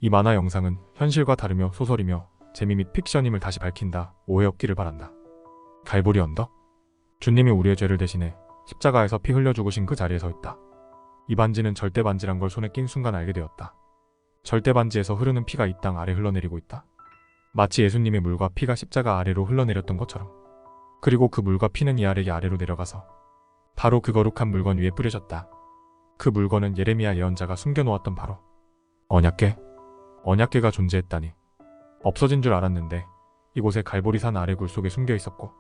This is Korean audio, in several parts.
이 만화 영상은 현실과 다르며 소설이며 재미 및 픽션임을 다시 밝힌다. 오해 없기를 바란다. 갈보리 언덕? 주님이 우리의 죄를 대신해 십자가에서 피 흘려 죽으신 그 자리에 서 있다. 이 반지는 절대 반지란 걸 손에 낀 순간 알게 되었다. 절대 반지에서 흐르는 피가 이 땅 아래 흘러내리고 있다. 마치 예수님의 물과 피가 십자가 아래로 흘러내렸던 것처럼. 그리고 그 물과 피는 이 아래로 내려가서 바로 그 거룩한 물건 위에 뿌려졌다. 그 물건은 예레미야 예언자가 숨겨놓았던 바로 언약궤. 언약궤가 존재했다니. 없어진 줄 알았는데 이곳에 갈보리산 아래 굴 속에 숨겨 있었고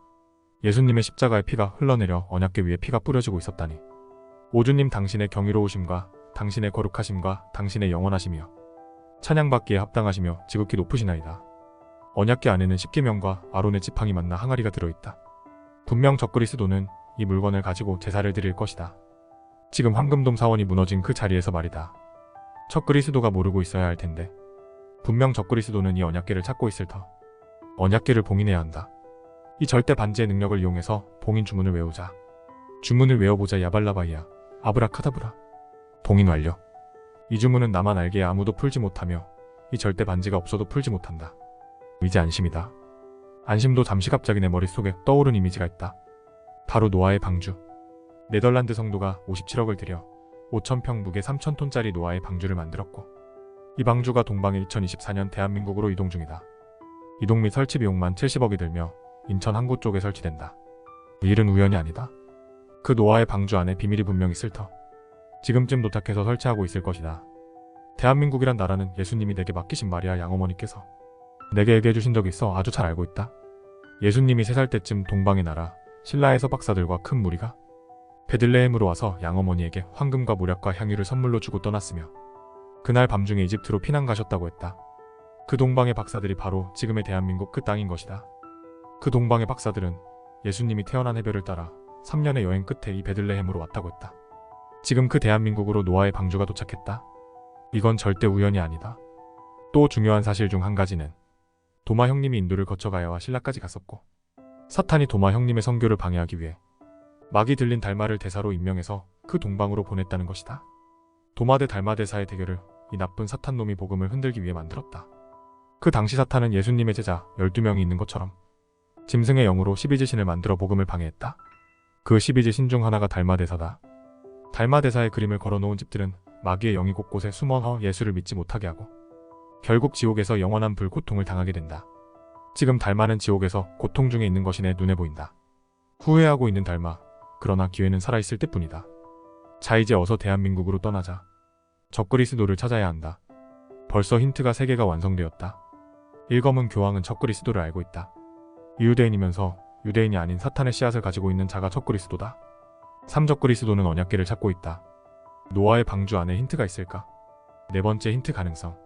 예수님의 십자가의 피가 흘러내려 언약궤 위에 피가 뿌려지고 있었다니. 오주님, 당신의 경이로우심과 당신의 거룩하심과 당신의 영원하심이여 찬양받기에 합당하시며 지극히 높으시나이다. 언약궤 안에는 십계명과 아론의 지팡이 만나 항아리가 들어있다. 분명 적그리스도는 이 물건을 가지고 제사를 드릴 것이다. 지금 황금돔 사원이 무너진 그 자리에서 말이다. 적그리스도가 모르고 있어야 할 텐데 분명 적그리스도는 이 언약궤를 찾고 있을 터. 언약궤를 봉인해야 한다. 이 절대 반지의 능력을 이용해서 봉인 주문을 외우자. 주문을 외워보자. 야발라바이야 아브라카다브라. 봉인 완료. 이 주문은 나만 알기에 아무도 풀지 못하며 이 절대 반지가 없어도 풀지 못한다. 이제 안심이다. 안심도 잠시 갑자기 내 머릿속에 떠오른 이미지가 있다. 바로 노아의 방주. 네덜란드 성도가 57억을 들여 5,000평 무게 3,000톤짜리 노아의 방주를 만들었고 이 방주가 동방에 2024년 대한민국으로 이동 중이다. 이동 및 설치 비용만 70억이 들며 인천 항구 쪽에 설치된다. 이 일은 우연이 아니다. 그 노아의 방주 안에 비밀이 분명 있을 터. 지금쯤 도착해서 설치하고 있을 것이다. 대한민국이란 나라는 예수님이 내게 맡기신 마리아 양어머니께서 내게 얘기해 주신 적이 있어 아주 잘 알고 있다. 예수님이 3살 때쯤 동방의 나라 신라에서 박사들과 큰 무리가 베들레헴으로 와서 양어머니에게 황금과 모략과 향유를 선물로 주고 떠났으며 그날 밤중에 이집트로 피난 가셨다고 했다. 그 동방의 박사들이 바로 지금의 대한민국 그 땅인 것이다. 그 동방의 박사들은 예수님이 태어난 해변을 따라 3년의 여행 끝에 이 베들레헴으로 왔다고 했다. 지금 그 대한민국으로 노아의 방주가 도착했다. 이건 절대 우연이 아니다. 또 중요한 사실 중 한 가지는 도마 형님이 인도를 거쳐 가야와 신라까지 갔었고 사탄이 도마 형님의 선교를 방해하기 위해 막이 들린 달마를 대사로 임명해서 그 동방으로 보냈다는 것이다. 도마 대 달마 대사의 대결을 이 나쁜 사탄놈이 복음을 흔들기 위해 만들었다. 그 당시 사탄은 예수님의 제자 12명이 있는 것처럼 짐승의 영으로 12지 신을 만들어 복음을 방해했다. 그 12지 신 중 하나가 달마 대사다. 달마 대사의 그림을 걸어놓은 집들은 마귀의 영이 곳곳에 숨어 예수를 믿지 못하게 하고 결국 지옥에서 영원한 불고통을 당하게 된다. 지금 달마는 지옥에서 고통 중에 있는 것이 내 눈에 보인다. 후회하고 있는 달마. 그러나 기회는 살아있을 때뿐이다. 자, 이제 어서 대한민국으로 떠나자. 적그리스도를 찾아야 한다. 벌써 힌트가 3개가 완성되었다. 1검은 교황은 적그리스도를 알고 있다. 유대인이면서 유대인이 아닌 사탄의 씨앗을 가지고 있는 자가 적그리스도다. 3. 적그리스도는 언약궤를 찾고 있다. 노아의 방주 안에 힌트가 있을까? 4번째 힌트 가능성.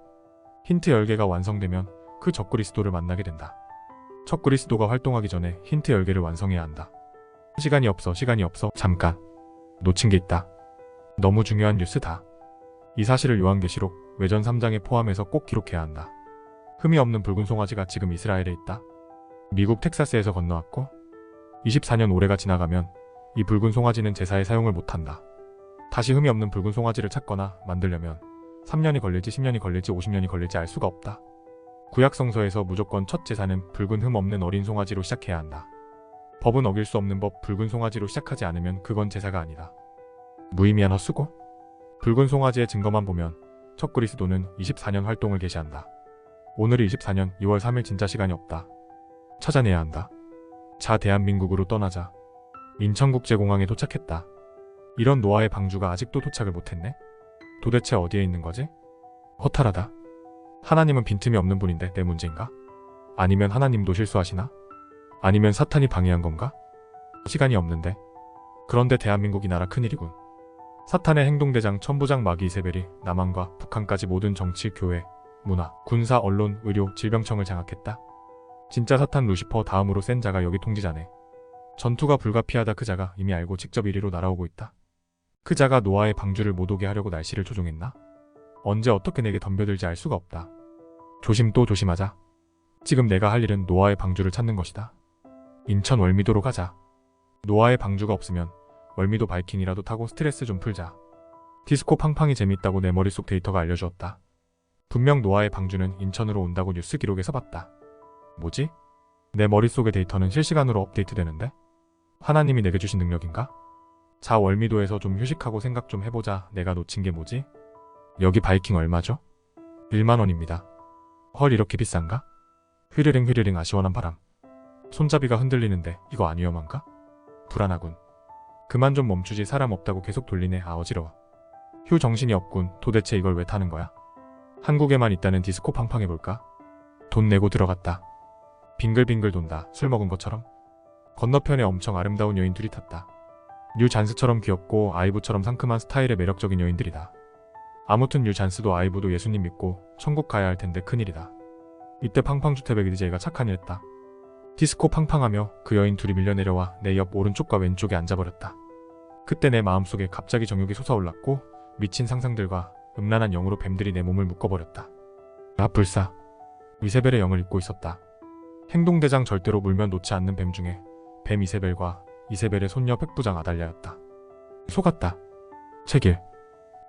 힌트 10개가 완성되면 그 적그리스도를 만나게 된다. 적그리스도가 활동하기 전에 힌트 10개를 완성해야 한다. 시간이 없어. 잠깐. 놓친 게 있다. 너무 중요한 뉴스다. 이 사실을 요한계시록 외전 3장에 포함해서 꼭 기록해야 한다. 흠이 없는 붉은 송아지가 지금 이스라엘에 있다. 미국 텍사스에서 건너왔고 24년 올해가 지나가면 이 붉은 송아지는 제사에 사용을 못한다. 다시 흠이 없는 붉은 송아지를 찾거나 만들려면 3년이 걸릴지 10년이 걸릴지 50년이 걸릴지 알 수가 없다. 구약 성서에서 무조건 첫 제사는 붉은 흠 없는 어린 송아지로 시작해야 한다. 법은 어길 수 없는 법, 붉은 송아지로 시작하지 않으면 그건 제사가 아니다. 무의미한 헛수고? 붉은 송아지의 증거만 보면 첫 그리스도는 24년 활동을 개시한다. 오늘이 24년 2월 3일. 진짜 시간이 없다. 찾아내야 한다. 자, 대한민국으로 떠나자. 인천국제공항에 도착했다. 이런 노아의 방주가 아직도 도착을 못했네? 도대체 어디에 있는 거지? 허탈하다. 하나님은 빈틈이 없는 분인데 내 문제인가? 아니면 하나님도 실수하시나? 아니면 사탄이 방해한 건가? 시간이 없는데. 그런데 대한민국이 나라 큰일이군. 사탄의 행동대장 천부장 마귀 이세벨이 남한과 북한까지 모든 정치, 교회, 문화, 군사, 언론, 의료, 질병청을 장악했다. 진짜 사탄 루시퍼 다음으로 센 자가 여기 통지자네. 전투가 불가피하다. 그 자가 이미 알고 직접 이리로 날아오고 있다. 그 자가 노아의 방주를 못 오게 하려고 날씨를 조종했나? 언제 어떻게 내게 덤벼들지 알 수가 없다. 조심 또 조심하자. 지금 내가 할 일은 노아의 방주를 찾는 것이다. 인천 월미도로 가자. 노아의 방주가 없으면 월미도 바이킹이라도 타고 스트레스 좀 풀자. 디스코 팡팡이 재밌다고 내 머릿속 데이터가 알려주었다. 분명 노아의 방주는 인천으로 온다고 뉴스 기록에서 봤다. 뭐지? 내 머릿속의 데이터는 실시간으로 업데이트되는데? 하나님이 내게 주신 능력인가? 자, 월미도에서 좀 휴식하고 생각 좀 해보자. 내가 놓친 게 뭐지? 여기 바이킹 얼마죠? 1만 원입니다. 헐, 이렇게 비싼가? 휘르릉 휘르릉 아시원한 바람. 손잡이가 흔들리는데 이거 안 위험한가? 불안하군. 그만 좀 멈추지. 사람 없다고 계속 돌리네. 아, 어지러워. 휴, 정신이 없군. 도대체 이걸 왜 타는 거야? 한국에만 있다는 디스코 팡팡 해볼까? 돈 내고 들어갔다. 빙글빙글 돈다. 술 먹은 것처럼. 건너편에 엄청 아름다운 여인 둘이 탔다. 뉴 잔스처럼 귀엽고 아이브처럼 상큼한 스타일의 매력적인 여인들이다. 아무튼 뉴 잔스도 아이브도 예수님 믿고 천국 가야 할 텐데 큰일이다. 이때 팡팡주택의 DJ가 착한 일 했다. 디스코 팡팡하며 그 여인 둘이 밀려 내려와 내 옆 오른쪽과 왼쪽에 앉아버렸다. 그때 내 마음속에 갑자기 정욕이 솟아올랐고 미친 상상들과 음란한 영으로 뱀들이 내 몸을 묶어버렸다. 아, 불사. 이세벨의 영을 입고 있었다. 행동대장 절대로 물면 놓지 않는 뱀 중에 뱀 이세벨과 이세벨의 손녀 백부장 아달랴였다. 속았다. 책일.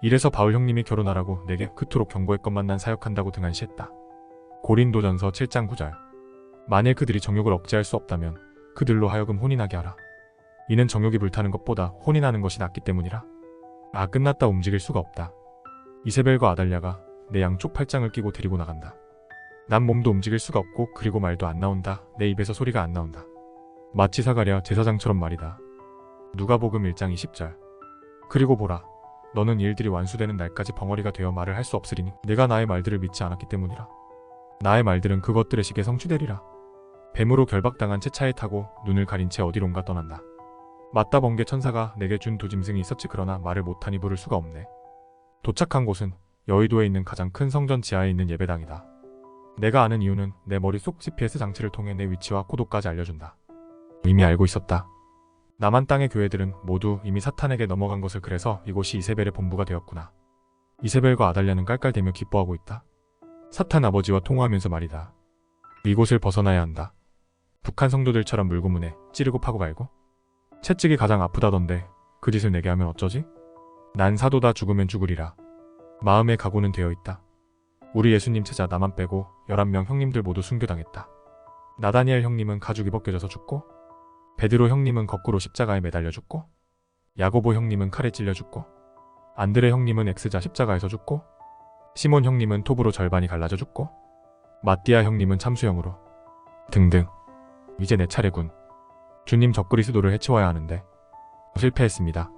이래서 바울 형님이 결혼하라고 내게 그토록 경고했건만 난 사역한다고 등한시했다. 고린도전서 7장 9절. 만일 그들이 정욕을 억제할 수 없다면 그들로 하여금 혼인하게 하라. 이는 정욕이 불타는 것보다 혼인하는 것이 낫기 때문이라. 아, 끝났다. 움직일 수가 없다. 이세벨과 아달랴가 내 양쪽 팔짱을 끼고 데리고 나간다. 난 몸도 움직일 수가 없고 그리고 말도 안 나온다. 내 입에서 소리가 안 나온다. 마치 사가랴 제사장처럼 말이다. 누가복음 1장 20절. 그리고 보라. 너는 일들이 완수되는 날까지 벙어리가 되어 말을 할 수 없으리니 내가 나의 말들을 믿지 않았기 때문이라. 나의 말들은 그것들의 식에 성취되리라. 뱀으로 결박당한 채 차에 타고 눈을 가린 채 어디론가 떠난다. 맞다, 번개 천사가 내게 준 두 짐승이 있었지. 그러나 말을 못하니 부를 수가 없네. 도착한 곳은 여의도에 있는 가장 큰 성전 지하에 있는 예배당이다. 내가 아는 이유는 내 머릿속 GPS 장치를 통해 내 위치와 코도까지 알려준다. 이미 알고 있었다. 남한 땅의 교회들은 모두 이미 사탄에게 넘어간 것을. 그래서 이곳이 이세벨의 본부가 되었구나. 이세벨과 아달랴는 깔깔대며 기뻐하고 있다. 사탄 아버지와 통화하면서 말이다. 이곳을 벗어나야 한다. 북한 성도들처럼 물고문에 찌르고 파고 갈고. 채찍이 가장 아프다던데 그 짓을 내게 하면 어쩌지? 난 사도다. 죽으면 죽으리라. 마음의 각오는 되어 있다. 우리 예수님 제자 나만 빼고 11명 형님들 모두 순교당했다. 나다니엘 형님은 가죽이 벗겨져서 죽고, 베드로 형님은 거꾸로 십자가에 매달려 죽고, 야고보 형님은 칼에 찔려 죽고, 안드레 형님은 X자 십자가에서 죽고, 시몬 형님은 톱으로 절반이 갈라져 죽고, 마띠아 형님은 참수형으로 등등. 이제 내 차례군. 주님, 적그리스도를 해치워야 하는데 실패했습니다.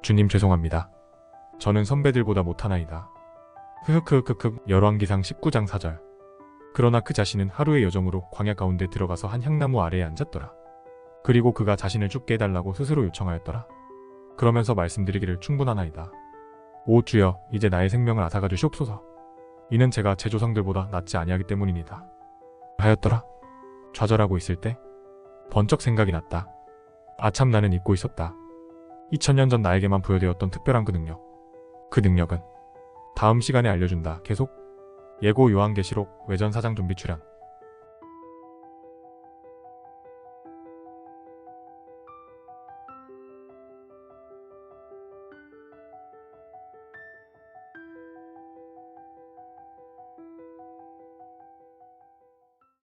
주님 죄송합니다. 저는 선배들보다 못하나이다. 흐흐흐흐흐. 열왕기상 19장 4절. 그러나 그 자신은 하루의 여정으로 광야 가운데 들어가서 한 향나무 아래에 앉았더라. 그리고 그가 자신을 죽게 해달라고 스스로 요청하였더라. 그러면서 말씀드리기를 충분하나이다. 오 주여, 이제 나의 생명을 앗아가 주시옵소서. 이는 제가 제 조상들보다 낫지 아니하기 때문이니다. 하였더라. 좌절하고 있을 때 번쩍 생각이 났다. 아참, 나는 잊고 있었다. 2000년 전 나에게만 부여되었던 특별한 그 능력. 그 능력은 다음 시간에 알려준다. 계속. 예고 요한계시록 외전 4장 좀비 출현.